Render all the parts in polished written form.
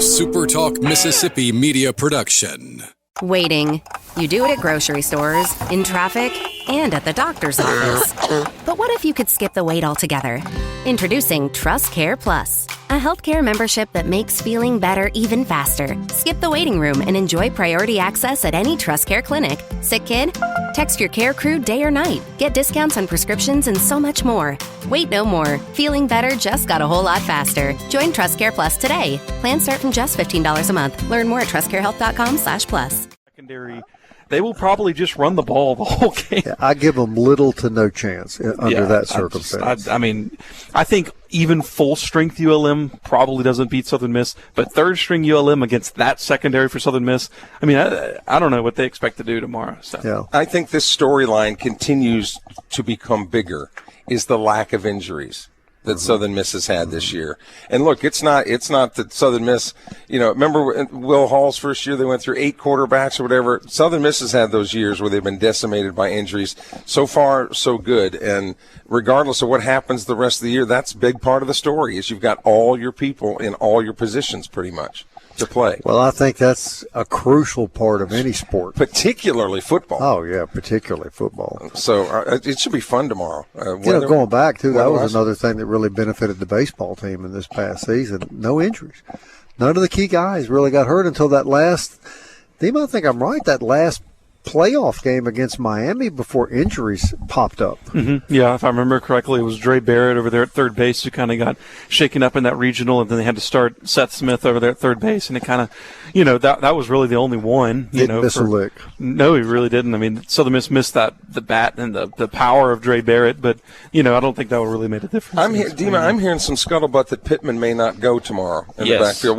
SuperTalk Mississippi media production. Waiting. You do it at grocery stores, in traffic, and at the doctor's office. But what if you could skip the wait altogether? Introducing Trust Care Plus, a healthcare membership that makes feeling better even faster. Skip the waiting room and enjoy priority access at any Trust Care clinic. Sick kid? Text your care crew day or night. Get discounts on prescriptions and so much more. Wait no more. Feeling better just got a whole lot faster. Join Trust Care Plus today. Plans start from just $15 a month. Learn more at trustcarehealth.com/plus. Secondary, they will probably just run the ball the whole game. Yeah, I give them little to no chance under that circumstance. I think even full-strength ULM probably doesn't beat Southern Miss, but third-string ULM against that secondary for Southern Miss, I don't know what they expect to do tomorrow. So. Yeah. I think this storyline continues to become bigger, is the lack of injuries that Southern Miss has had this year. And look, it's not that Southern Miss, remember Will Hall's first year, they went through 8 quarterbacks or whatever. Southern Miss has had those years where they've been decimated by injuries. So far, so good. And regardless of what happens the rest of the year, that's a big part of the story, is you've got all your people in all your positions pretty much to play. Well, I think that's a crucial part of any sport. Particularly football. Oh, yeah, particularly football. So it should be fun tomorrow. Going back, too, that was another thing that really benefited the baseball team in this past season. No injuries. None of the key guys really got hurt until that last – Dima, I think I'm right, that last playoff game against Miami before injuries popped up. Mm-hmm. Yeah, if I remember correctly, it was Dre Barrett over there at third base who kind of got shaken up in that regional, and then they had to start Seth Smith over there at third base, and it kind of, that was really the only one. Didn't miss a lick. No, he really didn't. I mean, Southern Miss missed the bat and the power of Dre Barrett, but, I don't think that would really make a difference. I'm hearing some scuttlebutt that Pittman may not go tomorrow in the backfield.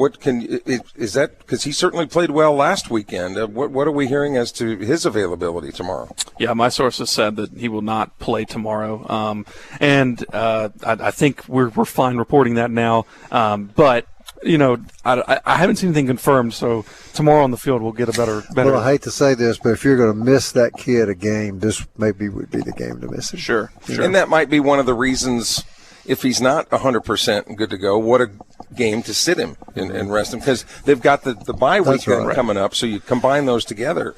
Is that because he certainly played well last weekend? What are we hearing as to his availability tomorrow? Yeah, my sources said that he will not play tomorrow, and I think we're fine reporting that now. But I haven't seen anything confirmed, so tomorrow on the field we'll get a better. Well, I hate to say this, but if you're going to miss that kid a game, this maybe would be the game to miss him. Sure. And that might be one of the reasons. If he's not 100% good to go, what a game to sit him and rest him, because they've got the bye weekend coming up, so you combine those together.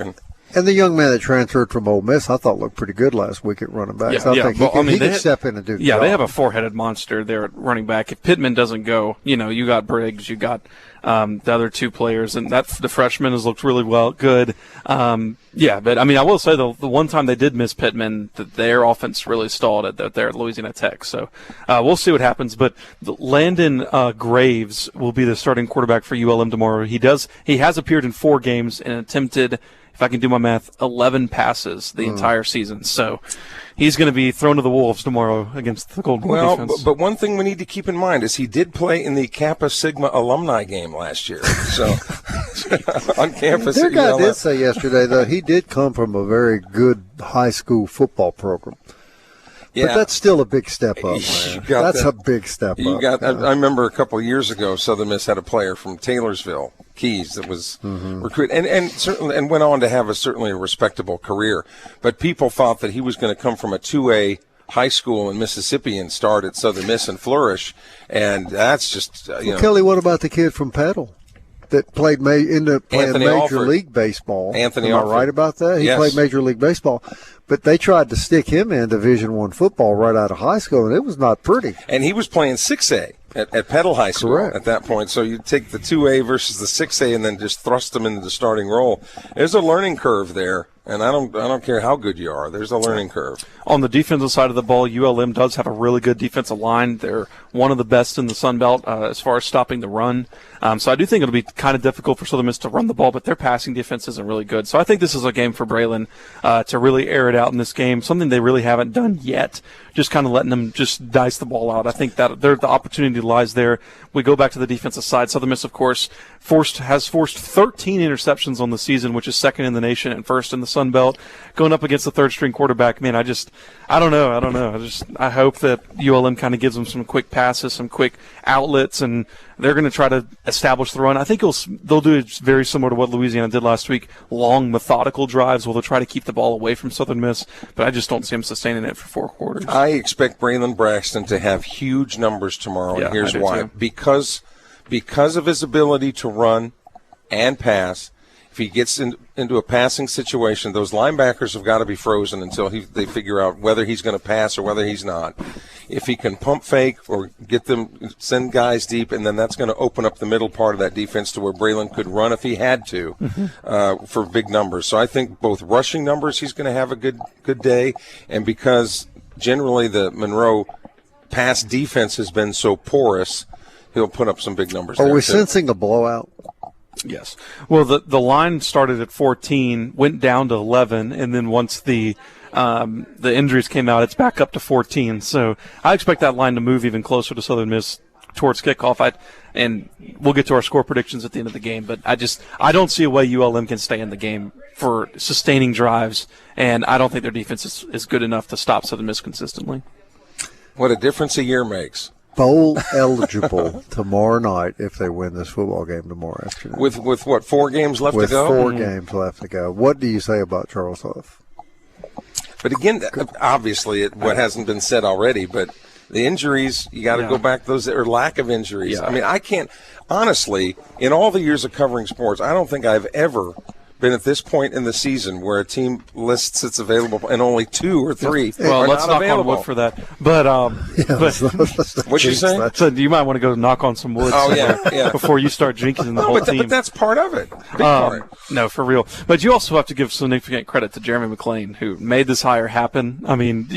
And the young man that transferred from Ole Miss, I thought looked pretty good last week at running back. So I think he could step in and do the job. They have a 4-headed monster there at running back. If Pittman doesn't go, you got Briggs, you got the other 2 players, and the freshman has looked really good. But I will say the one time they did miss Pittman, their offense really stalled there at Louisiana Tech. So we'll see what happens. But Landon Graves will be the starting quarterback for ULM tomorrow. He has appeared in 4 games and attempted, if I can do my math, 11 passes the entire season. So he's going to be thrown to the wolves tomorrow against the Golden defense. But one thing we need to keep in mind is he did play in the Kappa Sigma alumni game last year. So on campus. Their guy did say yesterday, though, he did come from a very good high school football program. Yeah. But that's still a big step up, man. That's a big step up. I remember a couple of years ago, Southern Miss had a player from Taylorsville, Keys, that was recruited and went on to have certainly a respectable career. But people thought that he was going to come from a 2A high school in Mississippi and start at Southern Miss and flourish. And that's just, Kelly, what about the kid from Petal that played playing Major League Baseball? Anthony Am I Alford. right about that? He Yes. played Major League Baseball. But they tried to stick him in Division I football right out of high school, and it was not pretty. And he was playing 6A at Petal High School at that point. So you take the 2A versus the 6A and then just thrust them into the starting role. There's a learning curve there. And I don't care how good you are. There's a learning curve. On the defensive side of the ball, ULM does have a really good defensive line. They're one of the best in the Sun Belt as far as stopping the run. So I do think it'll be kind of difficult for Southern Miss to run the ball, but their passing defense isn't really good. So I think this is a game for Braylon to really air it out in this game, something they really haven't done yet, just kind of letting them just dice the ball out. I think that the opportunity lies there. We go back to the defensive side. Southern Miss, of course, has forced 13 interceptions on the season, which is second in the nation and first in the Sun Belt. Going up against the third-string quarterback, man, I don't know. I hope that ULM kind of gives them some quick passes, some quick outlets, and they're going to try to establish the run. I think they'll do it very similar to what Louisiana did last week, long, methodical drives where they'll try to keep the ball away from Southern Miss, but I just don't see them sustaining it for 4 quarters. I expect Braylon Braxton to have huge numbers tomorrow, and here's why. Too. because of his ability to run and pass. If he gets into a passing situation, those linebackers have got to be frozen until they figure out whether he's going to pass or whether he's not. If he can pump fake or send guys deep, and then that's going to open up the middle part of that defense to where Braylon could run if he had to for big numbers. So I think both rushing numbers, he's going to have a good day, and because generally the Monroe pass defense has been so porous, he'll put up some big numbers. Are we sensing a blowout? Yes. Well, the line started at 14, went down to 11, and then once the injuries came out, it's back up to 14. So I expect that line to move even closer to Southern Miss towards kickoff. And we'll get to our score predictions at the end of the game, but I don't see a way ULM can stay in the game for sustaining drives, and I don't think their defense is good enough to stop Southern Miss consistently. What a difference a year makes. Bowl eligible tomorrow night if they win this football game tomorrow afternoon. With what, 4 games left to go? With 4 games left to go. What do you say about Charles Huff? But again, obviously, what hasn't been said already, but the injuries, you got to go back to those, or lack of injuries. Yeah. I mean, I can't, honestly, in all the years of covering sports, I don't think I've ever been at this point in the season where a team lists its available and only 2 or 3 well, are let's not knock available. on wood for that. But What you saying? So you might want to go knock on some wood. Before you start jinxing the whole team. But that's part of it. Big part. No, for real. But you also have to give significant credit to Jeremy McClain, who made this hire happen. I mean,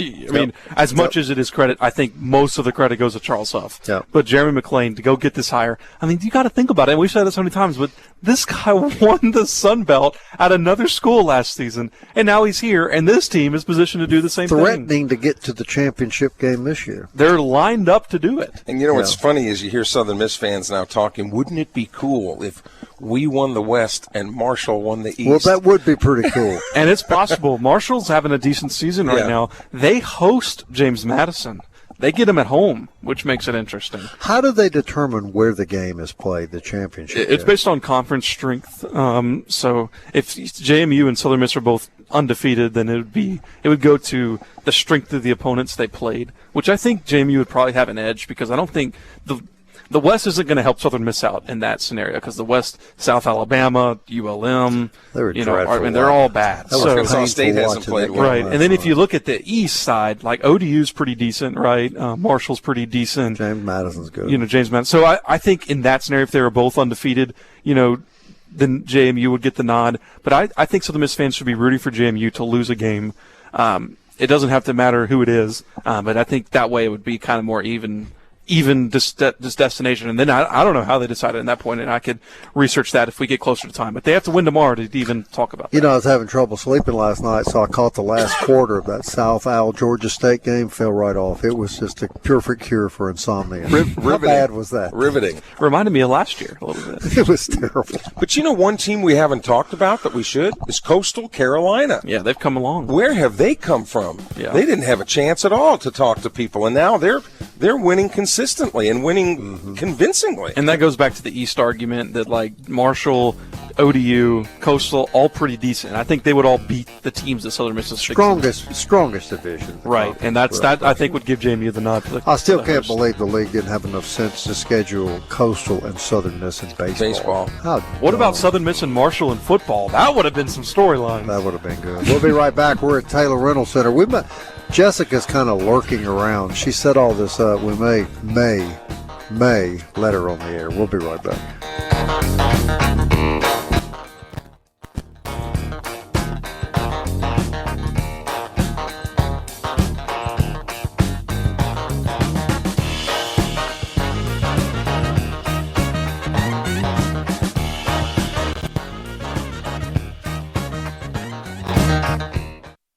as much as it is credit, I think most of the credit goes to Charles Huff. Yep. But Jeremy McClain, to go get this hire, I mean, you got to think about it. And we've said this so many times, but this guy won the Sun Belt at another school last season, and now he's here, and this team is positioned to do the same thing. Threatening to get to the championship game this year. They're lined up to do it. And you know what's funny is you hear Southern Miss fans now talking, wouldn't it be cool if we won the West and Marshall won the East? Well, that would be pretty cool. And it's possible. Marshall's having a decent season right now. They host James Madison. They get him at home, which makes it interesting. How do they determine where the game is played, the championship? It's based on conference strength. So if JMU and Southern Miss are both undefeated, then it would go to the strength of the opponents they played, which I think JMU would probably have an edge, because I don't think the West isn't going to help Southern Miss out in that scenario, because the West, South Alabama, ULM, they're all bad. Arkansas State hasn't played well. Right, and then if you look at the East side, like ODU's pretty decent, right? Marshall's pretty decent. James Madison's good. James Madison. So I think in that scenario, if they were both undefeated, then JMU would get the nod. But I think Southern Miss fans should be rooting for JMU to lose a game. It doesn't have to matter who it is, but I think that way it would be kind of more even this destination. And then I don't know how they decided at that point, and I could research that if we get closer to time. But they have to win tomorrow to even talk about that. I was having trouble sleeping last night, so I caught the last quarter of that South Al Georgia State game, fell right off. It was just a perfect cure for insomnia. How bad was that? Riveting. Reminded me of last year a little bit. It was terrible. But one team we haven't talked about that we should is Coastal Carolina. Yeah, they've come along. Where have they come from? Yeah. They didn't have a chance at all to talk to people, and now they're winning consistently and winning convincingly. And that goes back to the East argument that, like, Marshall, ODU, Coastal, all pretty decent. I think they would all beat the teams that Southern Miss is strongest division. Right, and that I think would give JMU the nod. I still can't believe the league didn't have enough sense to schedule Coastal and Southern Miss in baseball. What about Southern Miss and Marshall in football? That would have been some storylines. That would have been good. We'll be right back. We're at Taylor Rental Center. Jessica's kind of lurking around. She set all this up. We may let her on the air. We'll be right back.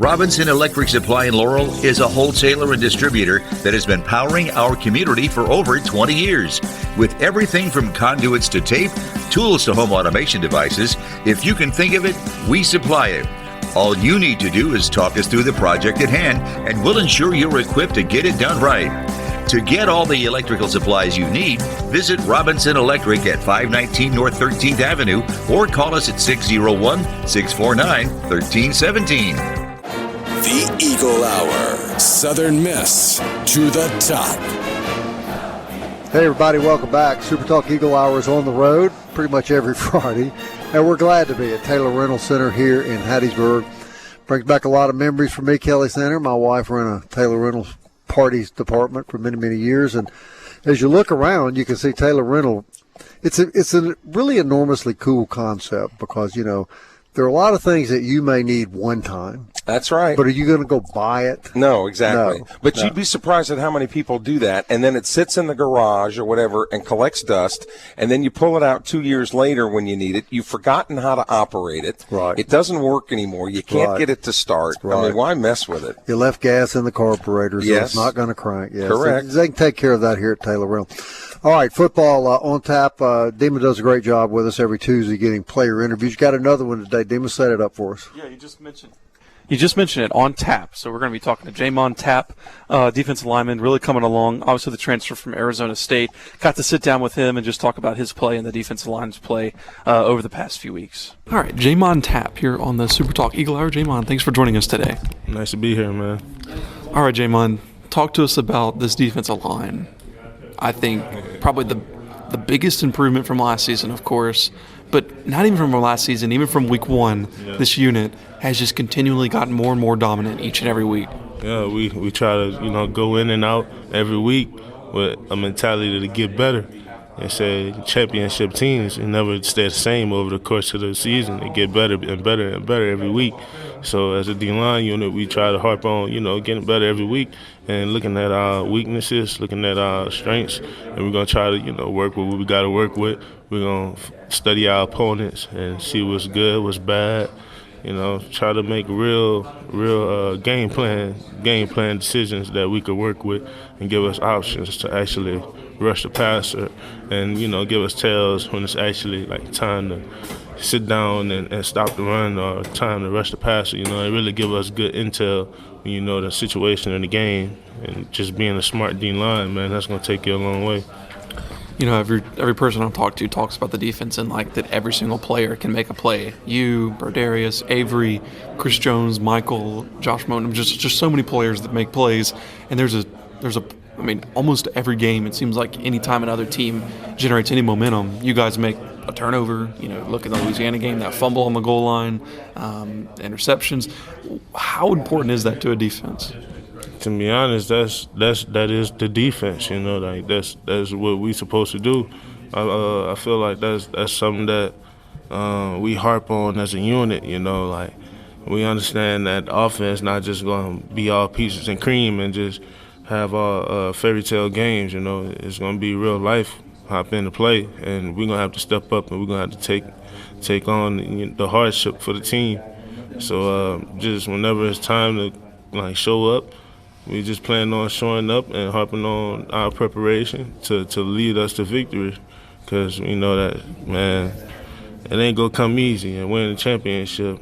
Robinson Electric Supply in Laurel is a wholesaler and distributor that has been powering our community for over 20 years. With everything from conduits to tape, tools to home automation devices, if you can think of it, we supply it. All you need to do is talk us through the project at hand, and we'll ensure you're equipped to get it done right. To get all the electrical supplies you need, visit Robinson Electric at 519 North 13th Avenue or call us at 601-649-1317. The Eagle Hour. Southern Miss to the top. Hey everybody, welcome back. SuperTalk Eagle Hour is on the road pretty much every Friday, and we're glad to be at Taylor Rental Center here in Hattiesburg. Brings back a lot of memories for me, Kelly Center. My wife ran a Taylor Rental parties department for many, many years, and as you look around, you can see Taylor Rental. It's a really enormously cool concept because, you know, there are a lot of things that you may need one time. That's right. But are you going to go buy it? No, exactly. No, but no. You'd be surprised at how many people do that, and then it sits in the garage or whatever and collects dust, and then you pull it out 2 years later when you need it. You've forgotten how to operate it. Right. It doesn't work anymore. You can't get it to start. Right. I mean, why mess with it? You left gas in the carburetor, so Yes. it's not going to crank. Yes. Correct. They can take care of that here at Taylor Rental. All right, football on tap. Dima does a great job with us every Tuesday getting player interviews. You got another one today. Dima, set it up for us. Yeah, you just mentioned it on Tapp. So we're going to be talking to Jamon Tapp, defensive lineman, really coming along. Obviously, the transfer from Arizona State. Got to sit down with him and just talk about his play and the defensive line's play over the past few weeks. All right, Jamon Tapp here on the SuperTalk Eagle Hour. Jamon, thanks for joining us today. Nice to be here, man. All right, Jamon, talk to us about this defensive line. I think probably the biggest improvement from last season, of course, but not even from last season, even from week one, this unit has just continually gotten more and more dominant each and every week. Yeah, we try to, go in and out every week with a mentality to get better. And say championship teams never stay the same over the course of the season. They get better and better and better every week. So as a D-line unit, we try to harp on, getting better every week and looking at our weaknesses, looking at our strengths, and we're going to try to, work with what we got to work with. We're going to study our opponents and see what's good, what's bad, try to make real game plan decisions that we could work with and give us options to actually rush the passer and, give us tells when it's actually like time to sit down and stop the run or time to rush the passer. It really give us good intel when you know the situation in the game, and just being a smart D-line, man, that's going to take you a long way. Every person I've talked to talks about the defense and like that every single player can make a play. You, Brodarius, Avery, Chris Jones, Michael, Josh Moten, just so many players that make plays. And there's almost every game it seems like any time another team generates any momentum, you guys make a turnover. Look at the Louisiana game, that fumble on the goal line, interceptions. How important is that to a defense? To be honest, that is the defense. That's what we supposed to do. I feel like that's something that we harp on as a unit. We understand that offense not just going to be all peaches and cream and just have all fairy tale games. It's going to be real life hop into play, and we're gonna have to step up and we're gonna have to take on the hardship for the team. So just whenever it's time to show up, we just plan on showing up and harping on our preparation to lead us to victory, because we know that, man, it ain't gonna come easy, and winning the championship,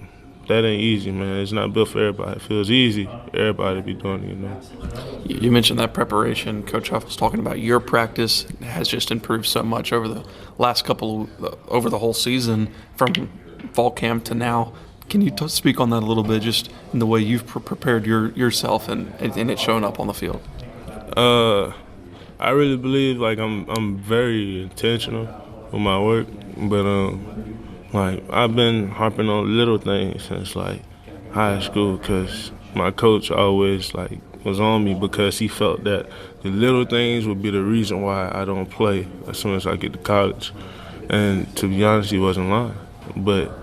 that ain't easy, man. It's not built for everybody. It feels easy, everybody be doing it, You mentioned that preparation. Coach Huff was talking about your practice has just improved so much over the last over the whole season, from fall camp to now. Can you speak on that a little bit, just in the way you've prepared yourself and it showing up on the field? I really believe I'm very intentional with my work, but I've been harping on little things since high school, because my coach always was on me, because he felt that the little things would be the reason why I don't play as soon as I get to college. And to be honest, he wasn't lying. But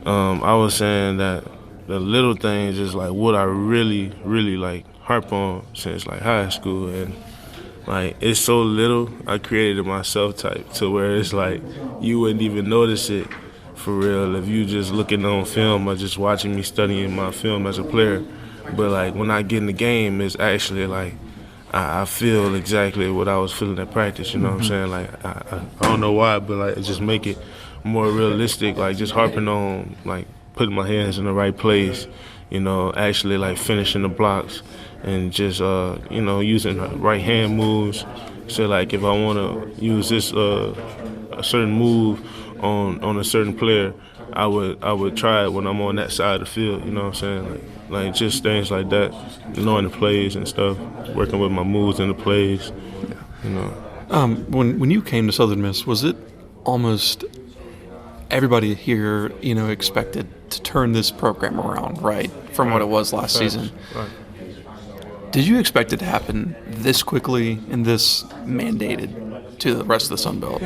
I was saying that the little things is what I really, really harp on since high school, and it's so little I created it myself type to where it's you wouldn't even notice it for real if you just looking on film or just watching me studying my film as a player. But when I get in the game, it's actually I feel exactly what I was feeling at practice. You know what I'm saying? I don't know why, but it just make it more realistic. Just harping on putting my hands in the right place. Actually finishing the blocks and just using right hand moves. So if I want to use this a certain move on a certain player, I would try it when I'm on that side of the field. You know what I'm saying? Just things like that, knowing the plays and stuff, working with my moves and the plays. When you came to Southern Miss, was it almost everybody here, expected to turn this program around, right, from what it was last season? Right. Did you expect it to happen this quickly and this mandated to the rest of the Sun Belt?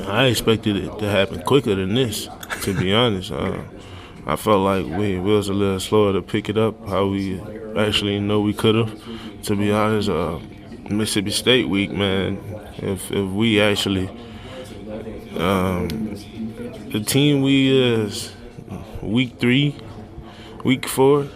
I expected it to happen quicker than this, to be honest. I felt like we was a little slower to pick it up how we actually know we could have. To be honest, Mississippi State week, man, if we actually the team we is week 3, week 4,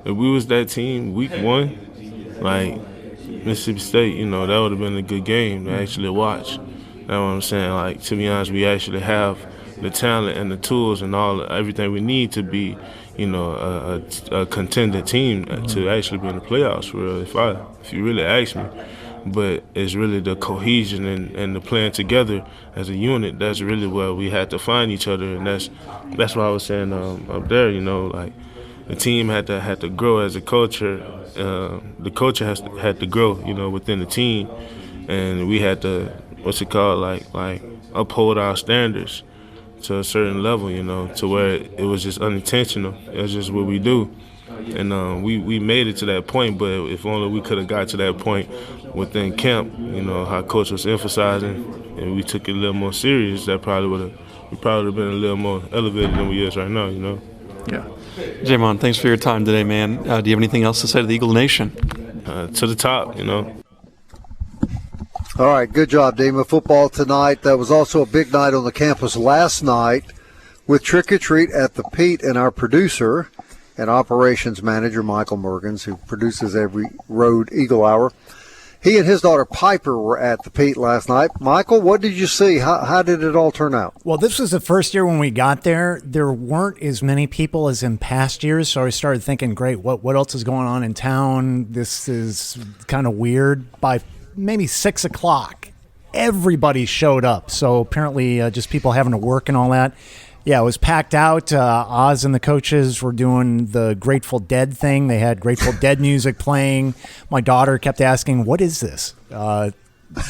if we was that team week 1, like Mississippi State, that would have been a good game to actually watch. That's what I'm saying. Like, to be honest, we actually have the talent and the tools and everything we need to be, a contender team to actually be in the playoffs. For real, if you really ask me. But it's really the cohesion and the playing together as a unit. That's really where we had to find each other, and that's what I was saying up there. Like the team had to grow as a culture. The culture had to grow, within the team, and we had to like uphold our standards to a certain level, to where it was just unintentional. It was just what we do. And we made it to that point, but if only we could have got to that point within camp, how coach was emphasizing, and we took it a little more serious, we probably would have been a little more elevated than we is right now, Yeah. Jamon, thanks for your time today, man. Do you have anything else to say to the Eagle Nation? To the top, All right, good job, Dima. Football tonight. That was also a big night on the campus last night with Trick or Treat at the Pete, and our producer and operations manager, Michael Mergens, who produces every Road Eagle Hour. He and his daughter Piper were at the Pete last night. Michael, what did you see? How did it all turn out? Well, this was the first year when we got there. There weren't as many people as in past years, so I started thinking, great, what else is going on in town? This is kind of weird. By maybe 6 o'clock, everybody showed up, so apparently just people having to work and all that. Yeah, it was packed out. Oz and the coaches were doing the Grateful Dead thing. They had Grateful Dead music playing. My daughter kept asking, "What is this?"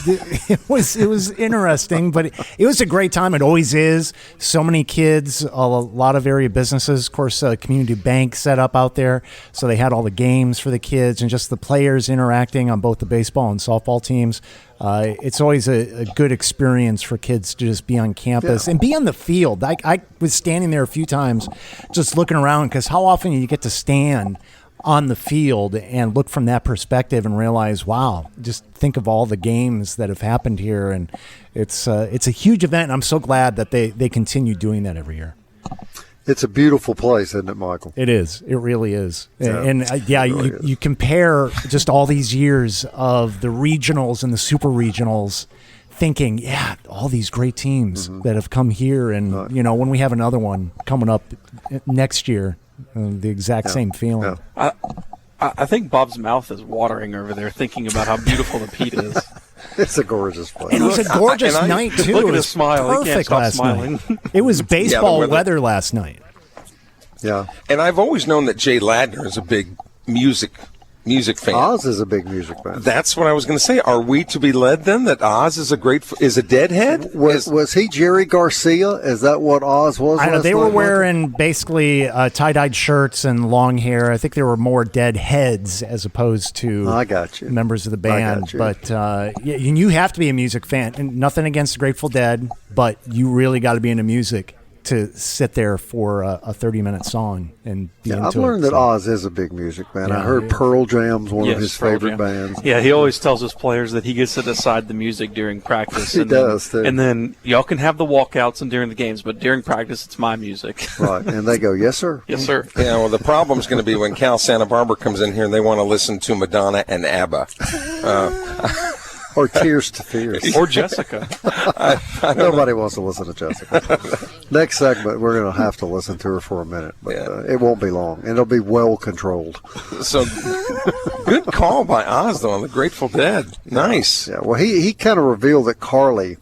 It was interesting, but it was a great time. It always is. So many kids, a lot of area businesses. Of course, community bank set up out there, so they had all the games for the kids and just the players interacting on both the baseball and softball teams. It's always a good experience for kids to just be on campus and be on the field. I was standing there a few times just looking around, because how often you get to stand on the field and look from that perspective and realize, wow, just think of all the games that have happened here. And it's a huge event, and I'm so glad that they continue doing that every year. It's a beautiful place, isn't it, Michael? It is. It really is. Yeah, And you compare just all these years of the regionals and the super regionals, thinking, all these great teams that have come here. And, when we have another one coming up next year, the exact same feeling. Yeah. I think Bob's mouth is watering over there thinking about how beautiful the Pete is. It's a gorgeous place. And it was a gorgeous night, too. Look at it was his smile. perfect He can't stop last smiling. night. It was baseball weather last night. Yeah. And I've always known that Jay Ladner is a big music fan. Oz is a big music fan. That's what I was going to say. Are we to be led then that Oz is a deadhead? Was he Jerry Garcia? Is that what Oz was? I know they were wearing basically tie-dyed shirts and long hair. I think they were more dead heads as opposed to members of the band. But you have to be a music fan. And nothing against the Grateful Dead, but you really got to be into music to sit there for a 30-minute song and be into it. I've learned that Oz is a big music fan. I heard Pearl Jam's one of his favorite bands. Yeah, he always tells his players that he gets to decide the music during practice. He does, too. And then y'all can have the walkouts and during the games, but during practice, it's my music. Right, and they go, yes, sir. Yes, sir. Yeah, well, the problem's going to be when Cal Santa Barbara comes in here and they want to listen to Madonna and ABBA. Or Tears to Fears. Or Jessica. Nobody wants to listen to Jessica. Next segment, we're going to have to listen to her for a minute. But it won't be long. And it'll be well controlled. So, good call by Oz, though, on the Grateful Dead. Nice. Yeah, well, he kind of revealed that Carly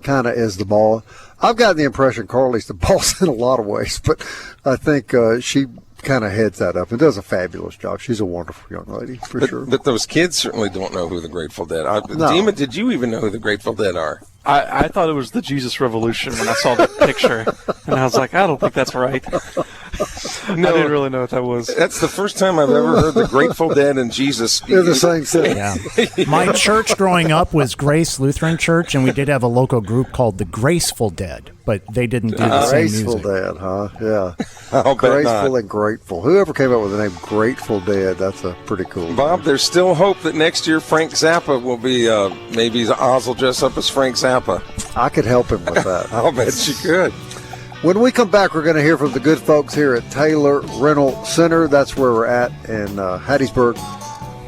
kind of is the ball. I've gotten the impression Carly's the boss in a lot of ways. But I think she kind of heads that up and does a fabulous job. She's a wonderful young lady, for sure. But those kids certainly don't know who the Grateful Dead are. No. Dima, did you even know who the Grateful Dead are? I thought it was the Jesus Revolution when I saw the picture, and I was like, I don't think that's right. I didn't really know what that was. That's the first time I've ever heard the Grateful Dead and Jesus speak. They're the same thing. Yeah. My church growing up was Grace Lutheran Church, and we did have a local group called the Graceful Dead, but they didn't do the same music. Graceful Dead, huh? Yeah. I'll bet Graceful not. and Grateful. Whoever came up with the name Grateful Dead, that's a pretty cool Bob, name. there's still hope that next year Frank Zappa will be, maybe Oz will dress up as Frank Zappa. I could help him with that. I'll bet you could. When we come back, we're going to hear from the good folks here at Taylor Rental Center. That's where we're at in Hattiesburg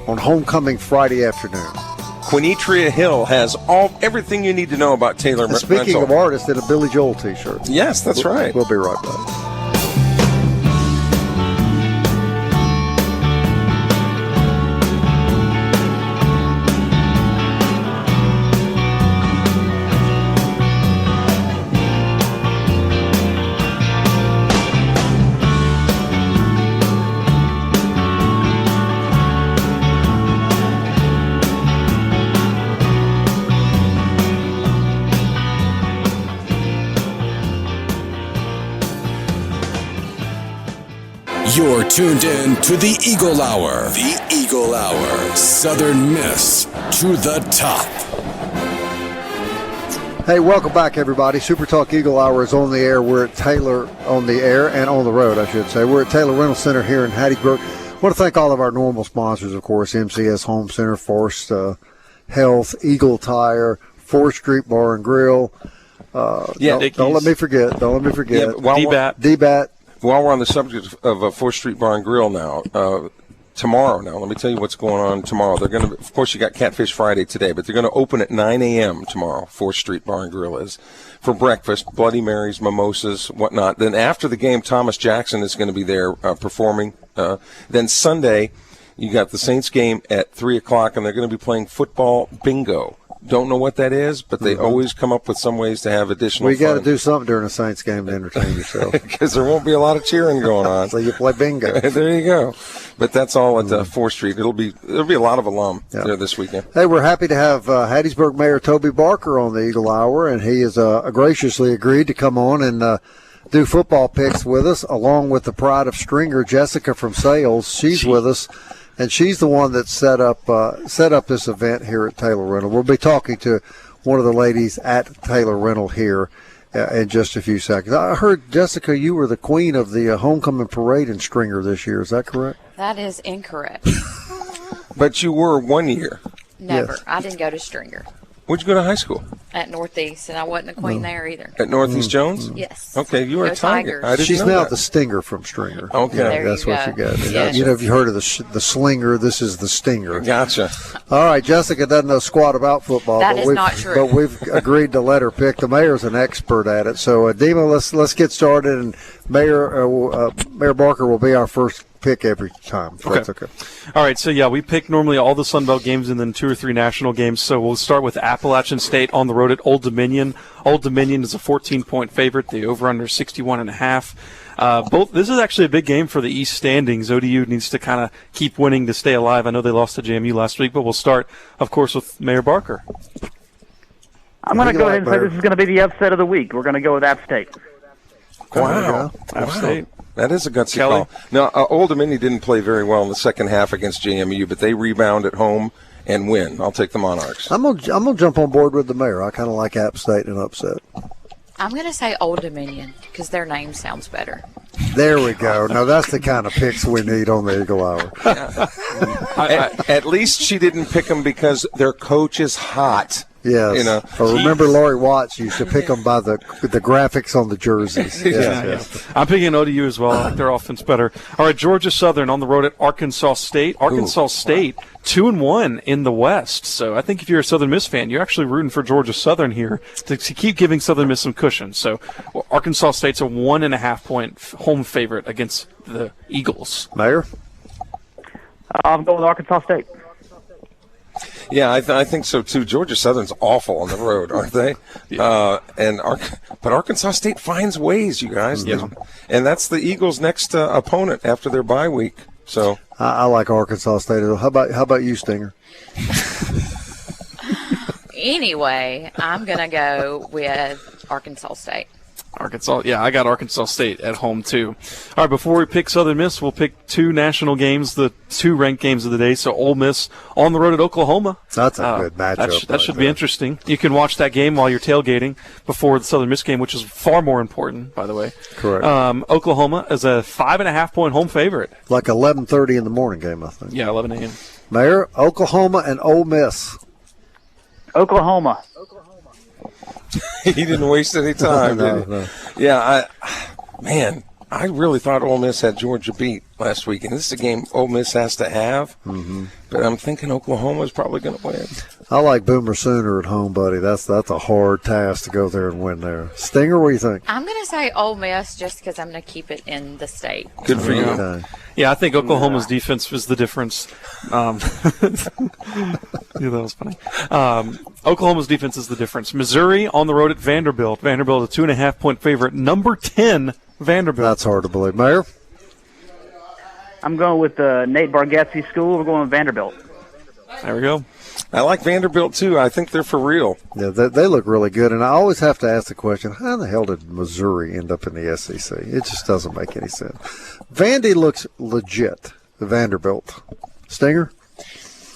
on Homecoming Friday afternoon. Quenetria Hall has everything you need to know about Taylor Rental. Speaking of artists, in a Billy Joel t-shirt. Yes, that's right. We'll be right back. You're tuned in to the Eagle Hour. The Eagle Hour. Southern Miss to the top. Hey, welcome back, everybody. SuperTalk Eagle Hour is on the air. We're at Taylor on the air and on the road, I should say. We're at Taylor Rental Center here in Hattiesburg. I want to thank all of our normal sponsors, of course, MCS Home Center, Forest Health, Eagle Tire, 4th Street Bar and Grill. Don't let me forget. Yeah, DBAT. While we're on the subject of 4th Street Bar and Grill now, tomorrow now, let me tell you what's going on tomorrow. They're going to, of course, you got Catfish Friday today, but they're going to open at 9 a.m. tomorrow, 4th Street Bar and Grill is, for breakfast, Bloody Marys, mimosas, whatnot. Then after the game, Thomas Jackson is going to be there performing. Then Sunday, you got the Saints game at 3 o'clock, and they're going to be playing football bingo. Don't know what that is, but they always come up with some ways to have additional fun. Well, you got to do something during a Saints game to entertain yourself. Because there won't be a lot of cheering going on. So you play bingo. There you go. But that's all at 4th Street. There'll be a lot of alum there this weekend. Hey, we're happy to have Hattiesburg Mayor Toby Barker on the Eagle Hour, and he has graciously agreed to come on and do football picks with us, along with the pride of Stringer, Jessica from Sales. She's with us. And she's the one that set up this event here at Taylor Rental. We'll be talking to one of the ladies at Taylor Rental here in just a few seconds. I heard, Jessica, you were the queen of the homecoming parade in Stringer this year. Is that correct? That is incorrect. But you were 1 year. Never. Yes. I didn't go to Stringer. Where'd you go to high school? At Northeast, and I wasn't a queen there either. At Northeast Jones? Yes. Okay, you were Go a Tiger. Tigers. I didn't She's know now that. the Stinger from Stringer. Okay. Yeah, There that's you what go. you got. Yes. You know, if you heard of the Slinger, this is the Stinger. Gotcha. All right, Jessica doesn't know squat about football. That but is we've, not true. But we've agreed to let her pick. The mayor's an expert at it. So, Dima, let's get started. And Mayor Barker will be our first pick every time. So that's okay. All right, so we pick normally all the Sun Belt games and then 2 or 3 national games. So we'll start with Appalachian State on the road at Old Dominion. Old Dominion is a 14-point favorite. The over-under 61.5. This is actually a big game for the East standings. ODU needs to kind of keep winning to stay alive. I know they lost to JMU last week, but we'll start, of course, with Mayor Barker. I'm going to go ahead and say this is going to be the upset of the week. We're going to go with App State. Wow. App State. That is a gutsy Kelly? call. Now, Old Dominion didn't play very well in the second half against JMU, but they rebound at home and win. I'll take the Monarchs. I'm gonna jump on board with the mayor. I kind of like App State in an upset. I'm going to say Old Dominion because their name sounds better. There we go. Now that's the kind of picks we need on the Eagle Hour. At least she didn't pick them because their coach is hot. Yes. You know, or remember Lori Watts used to pick them by the graphics on the jerseys. Yes. I'm picking ODU as well. I like their offense better. All right, Georgia Southern on the road at Arkansas State. Arkansas State 2-1 in the West. So I think if you're a Southern Miss fan, you're actually rooting for Georgia Southern here to keep giving Southern Miss some cushion. So Arkansas State's a 1.5-point home favorite against the Eagles. Mayor? I'm going with Arkansas State. Yeah, I think so too. Georgia Southern's awful on the road, aren't they? Yeah. But Arkansas State finds ways, you guys. Yeah. And that's the Eagles' next opponent after their bye week. So I like Arkansas State. How about you, Stinger? Anyway, I'm going to go with Arkansas State. Arkansas, yeah, I got Arkansas State at home too. All right, before we pick Southern Miss, we'll pick two national games, the two ranked games of the day. So Ole Miss on the road at Oklahoma. That's a good matchup. That should be interesting. You can watch that game while you're tailgating before the Southern Miss game, which is far more important, by the way. Correct. Oklahoma is a 5.5-point home favorite. Like 11:30 in the morning game, I think. Yeah, 11 a.m. Mayor, Oklahoma and Ole Miss. Oklahoma. He didn't waste any time, did he? No. Yeah, I really thought Ole Miss had Georgia beat last week, and this is a game Ole Miss has to have. Mm-hmm. But I'm thinking Oklahoma's probably going to win. I like Boomer Sooner at home, buddy. That's a hard task to go there and win there. Stinger, what do you think? I'm going to say Ole Miss just because I'm going to keep it in the state. Good for you. Okay. Yeah, I think Oklahoma's defense is the difference. Yeah, that was funny. Oklahoma's defense is the difference. Missouri on the road at Vanderbilt. Vanderbilt, a 2.5-point favorite. Number 10, Vanderbilt. That's hard to believe. Mayor? I'm going with Nate Bargatze's school. We're going with Vanderbilt. There we go. I like Vanderbilt, too. I think they're for real. Yeah, they look really good. And I always have to ask the question, how the hell did Missouri end up in the SEC? It just doesn't make any sense. Vandy looks legit, the Vanderbilt. Stinger?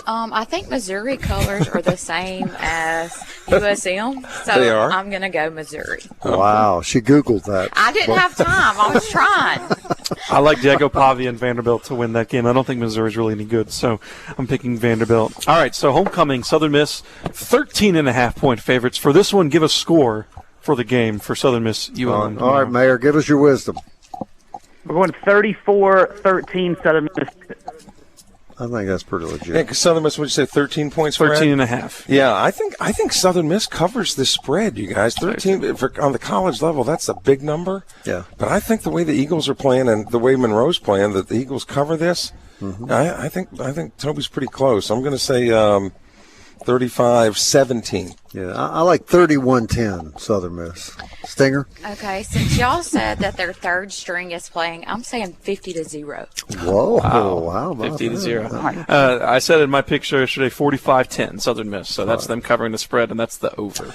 I think Missouri colors are the same as USM, so They are? I'm going to go Missouri. Wow, she Googled that. I didn't have time. I was trying. I like Diego Pavia and Vanderbilt to win that game. I don't think Missouri's really any good, so I'm picking Vanderbilt. All right, so homecoming, Southern Miss, 13.5-point favorites. For this one, give a score for the game for Southern Miss ULM. All right, Mayor, give us your wisdom. We're going 34-13 Southern Miss. I think that's pretty legit. Yeah, because Southern Miss, would you say 13 points? 13.5. Yeah, I think Southern Miss covers this spread, you guys. 13 on the college level, that's a big number. Yeah. But I think the way the Eagles are playing and the way Monroe's playing, that the Eagles cover this. Mm-hmm. I think Toby's pretty close. I'm going to say 35-17. Yeah, I like 31-10 Southern Miss. Stinger? Okay, since y'all said that their third string is playing, I'm saying 50-0. Whoa, wow. 50-0. I said in my picture yesterday 45-10 Southern Miss, so that's them covering the spread, and that's the over.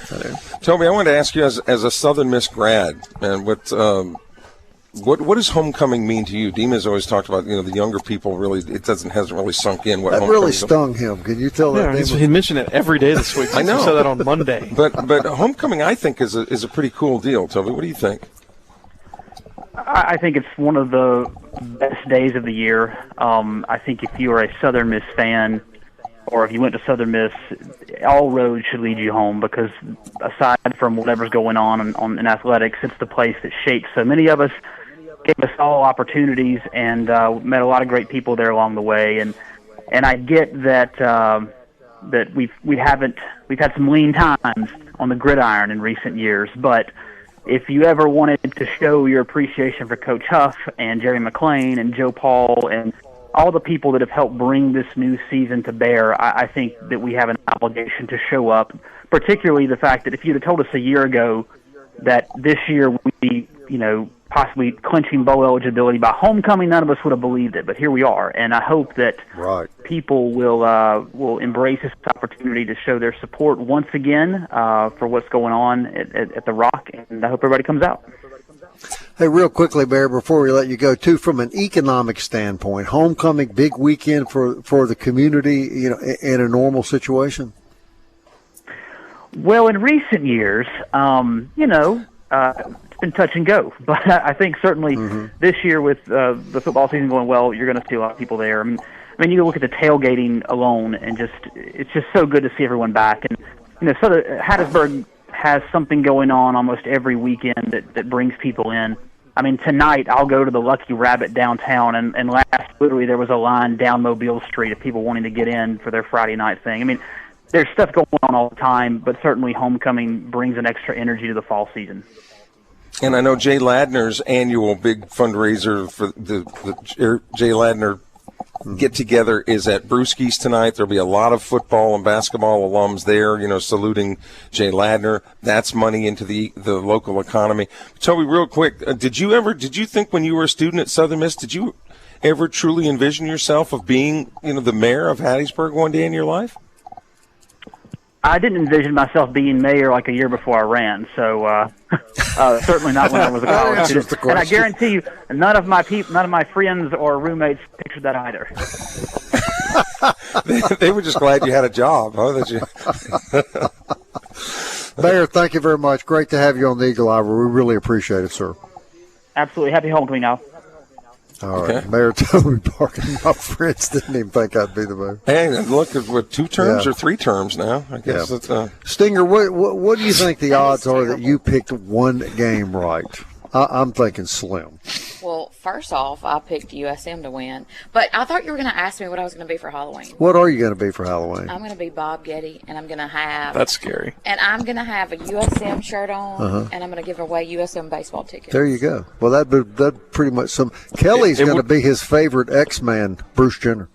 Toby, I wanted to ask you as a Southern Miss grad, and what does homecoming mean to you? Dima's always talked about, the younger people really, hasn't really sunk in what that homecoming really stung him. Can you tell that? He mentioned it every day this week. I know. He said that on Monday. But homecoming, I think, is a pretty cool deal. Toby, what do you think? I think it's one of the best days of the year. I think if you are a Southern Miss fan, or if you went to Southern Miss, all roads should lead you home, because aside from whatever's going on in athletics, it's the place that shapes so many of us, gave us all opportunities, and met a lot of great people there along the way. And I get that that we've had some lean times on the gridiron in recent years, but if you ever wanted to show your appreciation for Coach Huff and Jerry McClain and Joe Paul and all the people that have helped bring this new season to bear, I think that we have an obligation to show up, particularly the fact that if you'd have told us a year ago that this year we'd be, possibly clinching bowl eligibility by homecoming, none of us would have believed it, but here we are. And I hope that people will embrace this opportunity to show their support once again for what's going on at the Rock, and I hope everybody comes out. Hey, real quickly, Barry, before we let you go, too, from an economic standpoint, homecoming, big weekend for the community, in a normal situation? Well, in recent years, it's been touch and go. But I think certainly this year with the football season going well, you're going to see a lot of people there. I mean, you look at the tailgating alone, and it's just so good to see everyone back. And, Hattiesburg has something going on almost every weekend that brings people in. I mean, tonight I'll go to the Lucky Rabbit downtown, and literally there was a line down Mobile Street of people wanting to get in for their Friday night thing. I mean, there's stuff going on all the time, but certainly homecoming brings an extra energy to the fall season. And I know Jay Ladner's annual big fundraiser for the Jay Ladner get-together is at Brewski's tonight. There'll be a lot of football and basketball alums there, saluting Jay Ladner. That's money into the local economy. Toby, real quick, did you think when you were a student at Southern Miss, did you ever truly envision yourself of being, the mayor of Hattiesburg one day in your life? I didn't envision myself being mayor like a year before I ran, so certainly not when I was a college student. And I guarantee you, none of my friends or roommates pictured that either. They were just glad you had a job, huh? Mayor, thank you very much. Great to have you on the Eagle Hour. We really appreciate it, sir. Absolutely. Happy homecoming now. All right. Okay. Mayor Toby Parker, my friends didn't even think I'd be the mayor. Hey, look at what 2 terms or 3 terms now. I guess it's Stinger, what do you think the odds are that you picked one game right? I'm thinking slim. Well, first off, I picked USM to win. But I thought you were going to ask me what I was going to be for Halloween. What are you going to be for Halloween? I'm going to be Bob Getty, and I'm going to have... That's scary. And I'm going to have a USM shirt on, and I'm going to give away USM baseball tickets. There you go. Well, that pretty much some... Kelly's going to be his favorite X-Man, Bruce Jenner.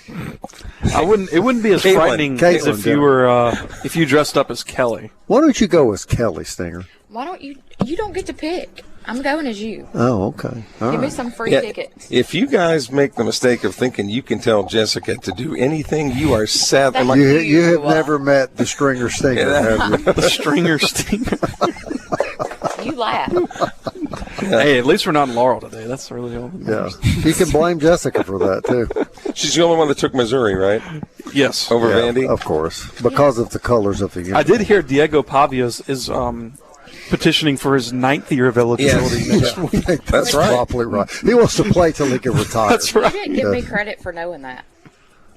It wouldn't be as frightening as if you were if you dressed up as Kelly. Why don't you go as Kelly, Stinger? Why don't you don't get to pick. I'm going as you. Oh, okay. Give me some free tickets. If you guys make the mistake of thinking you can tell Jessica to do anything, you are sad. You have never met the Stringer Stinger, have you? The Stringer Stinger. You laugh. Hey, at least we're not in Laurel today. That's really all. Yeah. You can blame Jessica for that, too. She's the only one that took Missouri, right? Yes. Over Vandy? Of course. Because of the colors of the uniform. I did hear Diego Pavia is petitioning for his 9th year of eligibility next week. That's right. Probably right. He wants to play till he can retire. That's right. You didn't give me credit for knowing that.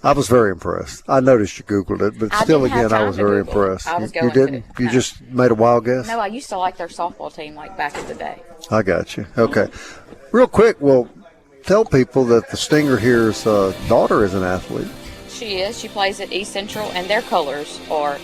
I was very impressed. I noticed you Googled it, but still, again, I was very impressed. You didn't? You just made a wild guess? No, I used to like their softball team like back in the day. I got you. Okay. Real quick, well, tell people that the Stinger here's daughter is an athlete. She is. She plays at East Central, and their colors are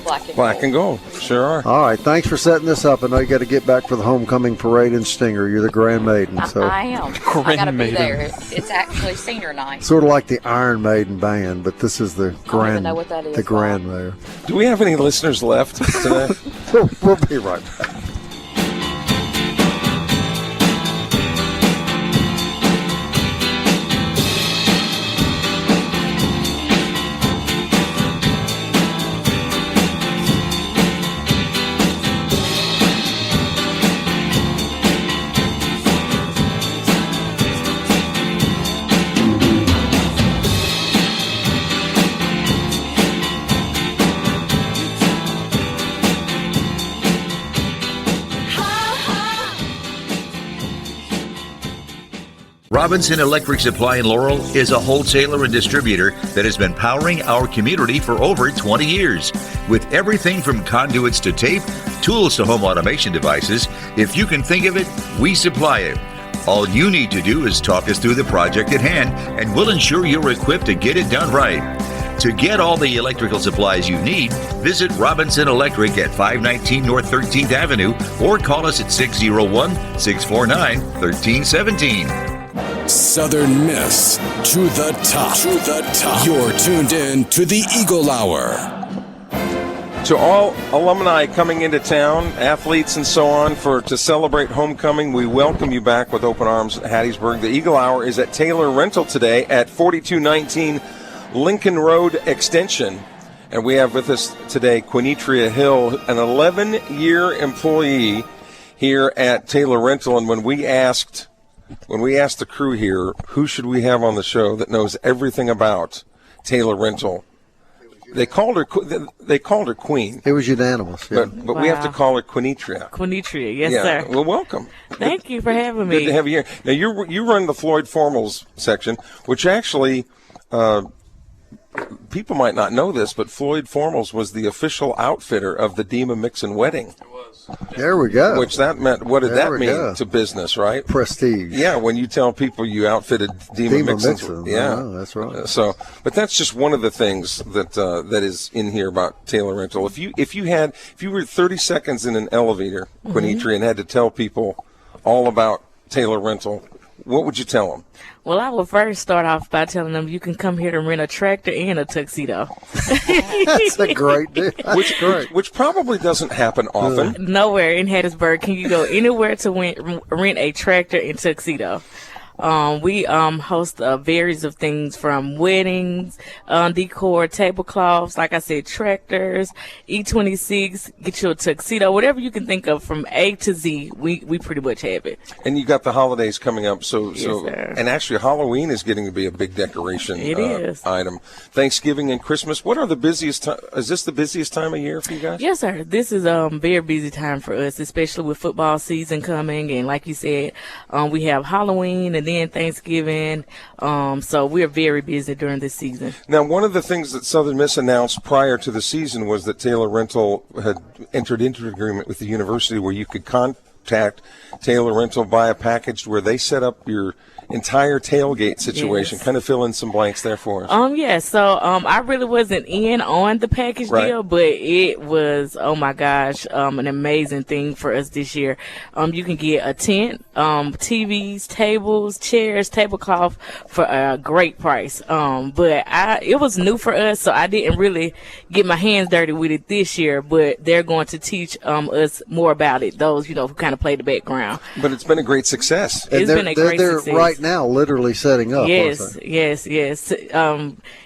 black and gold. Black and gold. Sure are. All right. Thanks for setting this up. I know you got to get back for the homecoming parade in Stinger. You're the Grand Maiden. So. I am. I got to be there. It's actually senior night. Sort of like the Iron Maiden band, but this is the Grand. I don't even know what that is. The Grand Mayor. Do we have any listeners left today? We'll be right back. Robinson Electric Supply in Laurel is a wholesaler and distributor that has been powering our community for over 20 years. With everything from conduits to tape, tools to home automation devices, if you can think of it, we supply it. All you need to do is talk us through the project at hand, and we'll ensure you're equipped to get it done right. To get all the electrical supplies you need, visit Robinson Electric at 519 North 13th Avenue or call us at 601-649-1317. Southern Miss to the top. To the top. You're tuned in to the Eagle Hour. To all alumni coming into town, athletes and so on, to celebrate homecoming, we welcome you back with open arms at Hattiesburg. The Eagle Hour is at Taylor Rental today at 4219 Lincoln Road Extension. And we have with us today Quenetria Hill, an 11-year employee here at Taylor Rental. And when we asked the crew here, who should we have on the show that knows everything about Taylor Rental, they called her Queen. It was unanimous. Yeah. But we have to call her Quenetria. Quenetria, yes, sir. Well, welcome. Thank you for having me. Good to have you here. Now, you run the Floyd Formals section, which actually people might not know this, but Floyd Formals was the official outfitter of the Dima Mixon wedding. It was. There we go. Which that meant, what did that mean to business, right? Prestige. Yeah, when you tell people you outfitted Dima Mixon. Yeah, that's right. But that's just one of the things that is in here about Taylor Rental. If you were 30 seconds in an elevator, Quenetria, and had to tell people all about Taylor Rental, what would you tell them? Well, I will first start off by telling them you can come here to rent a tractor and a tuxedo. That's a great deal. Which probably doesn't happen often. Nowhere in Hattiesburg can you go anywhere to rent a tractor and tuxedo. We host various of things from weddings, decor, tablecloths, like I said, tractors, E26, get you a tuxedo, whatever you can think of from A to Z, we pretty much have it. And you got the holidays coming up, so sir. And actually Halloween is getting to be a big decoration item. Thanksgiving and Christmas, what are the busiest time? Is this the busiest time of year for you guys? Yes, sir. This is a very busy time for us, especially with football season coming, and like you said, we have Halloween and then Thanksgiving, so we're very busy during this season. Now, one of the things that Southern Miss announced prior to the season was that Taylor Rental had entered into an agreement with the university where you could contact Taylor Rental, buy a package where they set up your entire tailgate situation. Yes. Kind of fill in some blanks there for us. Yes. So, I really wasn't in on the package deal, but it was, oh my gosh, an amazing thing for us this year. You can get a tent, TVs, tables, chairs, tablecloth for a great price. But it was new for us, so I didn't really get my hands dirty with it this year, but they're going to teach, us more about it. Those, who kind of play the background. But it's been a great success. It's been a great success. They're right now literally setting up. Yes.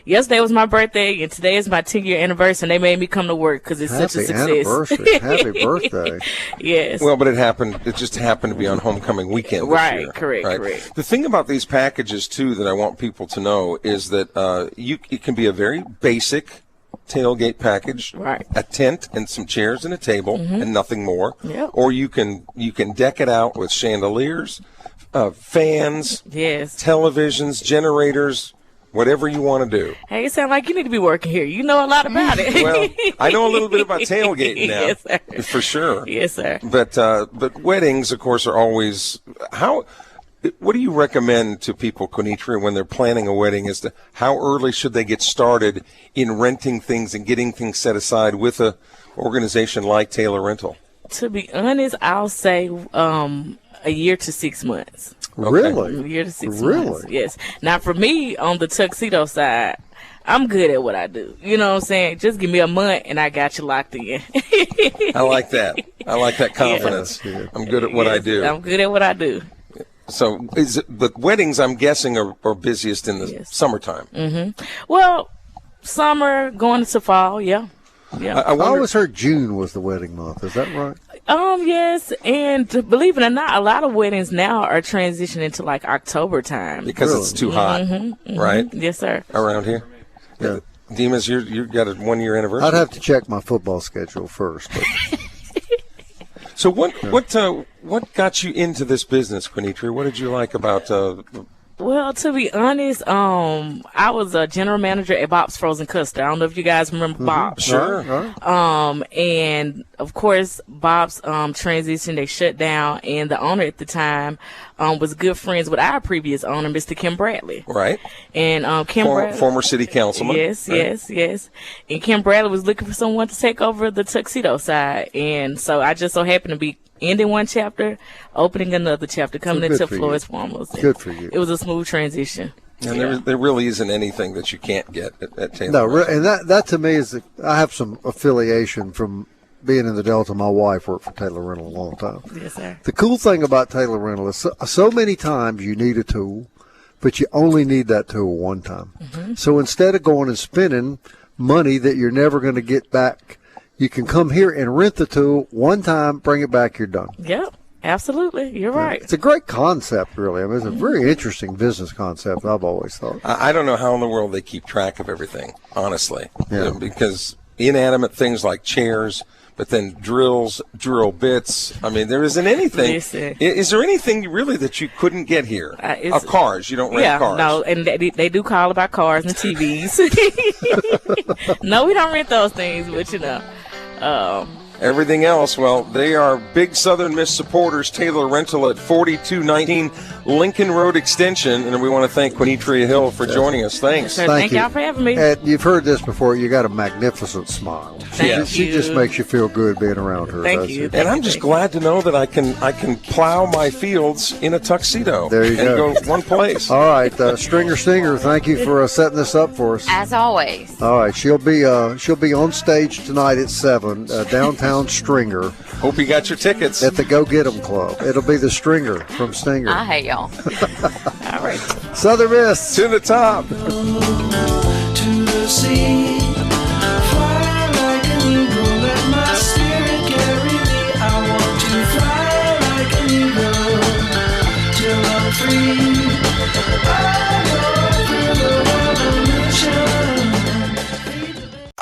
Yesterday was my birthday, and today is my 10-year anniversary, and they made me come to work because it's such a success. Happy birthday. Yes. Well, but it just happened to be on homecoming weekend this year. Correct. The thing about these packages, too, that I want people to know is that it can be a very basic tailgate package, a tent and some chairs and a table and nothing more. Yep. Or you can deck it out with chandeliers, fans, televisions, generators, whatever you want to do. Hey, it sounds like you need to be working here. You know a lot about it. Well, I know a little bit about tailgating now, yes, sir. For sure. Yes, sir. But weddings, of course, are always what do you recommend to people, Quenetria, when they're planning a wedding as to how early should they get started in renting things and getting things set aside with a organization like Taylor Rental? To be honest, I'll say a year to 6 months. Really? A year to 6 months. Yes. Now, for me, on the tuxedo side, I'm good at what I do. You know what I'm saying? Just give me a month and I got you locked in. I like that. I like that confidence. Yeah. I'm good at what I do. I'm good at what I do. So, but weddings, I'm guessing, are busiest in the summertime. Mm-hmm. Well, summer going into fall, yeah. I always heard June was the wedding month. Is that right? Yes, and believe it or not, a lot of weddings now are transitioning to like October time because it's too hot, right? Yes, sir. Around here, yeah. Dima's, you got a 1 year anniversary. I'd have to check my football schedule first. So what got you into this business, Quenetria? What did you like about? Well, to be honest, I was a general manager at Bob's Frozen Custard. I don't know if you guys remember Bob's. Sure. And of course, Bob's transition, they shut down, and the owner at the time was good friends with our previous owner, Mr. Kim Bradley. Right. And Kim Bradley, former city councilman. Yes, right? yes. And Kim Bradley was looking for someone to take over the tuxedo side, and so I just so happened to be ending one chapter, opening another chapter, coming into Floyd's Farmers. Good for you. It was a smooth transition. And there really isn't anything that you can't get at Taylor. No, and that to me is I have some affiliation from being in the Delta. My wife worked for Taylor Rental a long time. Yes, sir. The cool thing about Taylor Rental is so many times you need a tool, but you only need that tool one time. Mm-hmm. So instead of going and spending money that you're never going to get back, you can come here and rent the tool one time, bring it back, you're done. Yep, absolutely. You're right. It's a great concept, really. I mean, it's a very interesting business concept, I've always thought. I don't know how in the world they keep track of everything, honestly. Yeah. Because inanimate things like chairs, but then drill bits. I mean, there isn't anything. Listen. Is there anything really that you couldn't get here? Cars. You don't rent cars. No, and they do call about cars and TVs. No, we don't rent those things, but Everything else, well, they are big Southern Miss supporters. Taylor Rental at 4219 Lincoln Road Extension. And we want to thank Quenetria Hill for joining us. Thanks. Thank y'all for having me. And you've heard this before. You got a magnificent smile. Thank She you. just makes you feel good being around her. Thank you. And I'm just glad to know that I can plow my fields in a tuxedo. There you and go. go one place. All right, Stringer Singer, thank you for setting this up for us. As always. All right, she'll be on stage tonight at 7, downtown Stringer. Hope you got your tickets at the Go Get 'Em Club. It'll be the Stringer from Stinger. I hate y'all. All right. Southern Miss to the top. To the sea, fly like an eagle, let my spirit carry me. I want to fly like an eagle till I'm free.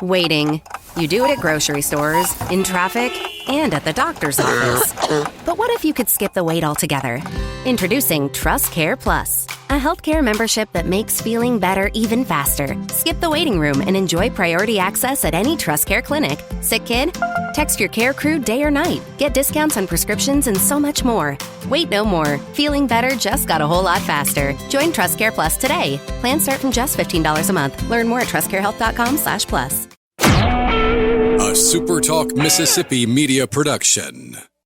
Waiting. You do it at grocery stores, in traffic, and at the doctor's office. But what if you could skip the wait altogether? Introducing Trust Care Plus, a healthcare membership that makes feeling better even faster. Skip the waiting room and enjoy priority access at any Trust Care clinic. Sick kid? Text your care crew day or night. Get discounts on prescriptions and so much more. Wait no more. Feeling better just got a whole lot faster. Join Trust Care Plus today. Plans start from just $15 a month. Learn more at trustcarehealth.com/plus. A SuperTalk Mississippi media production.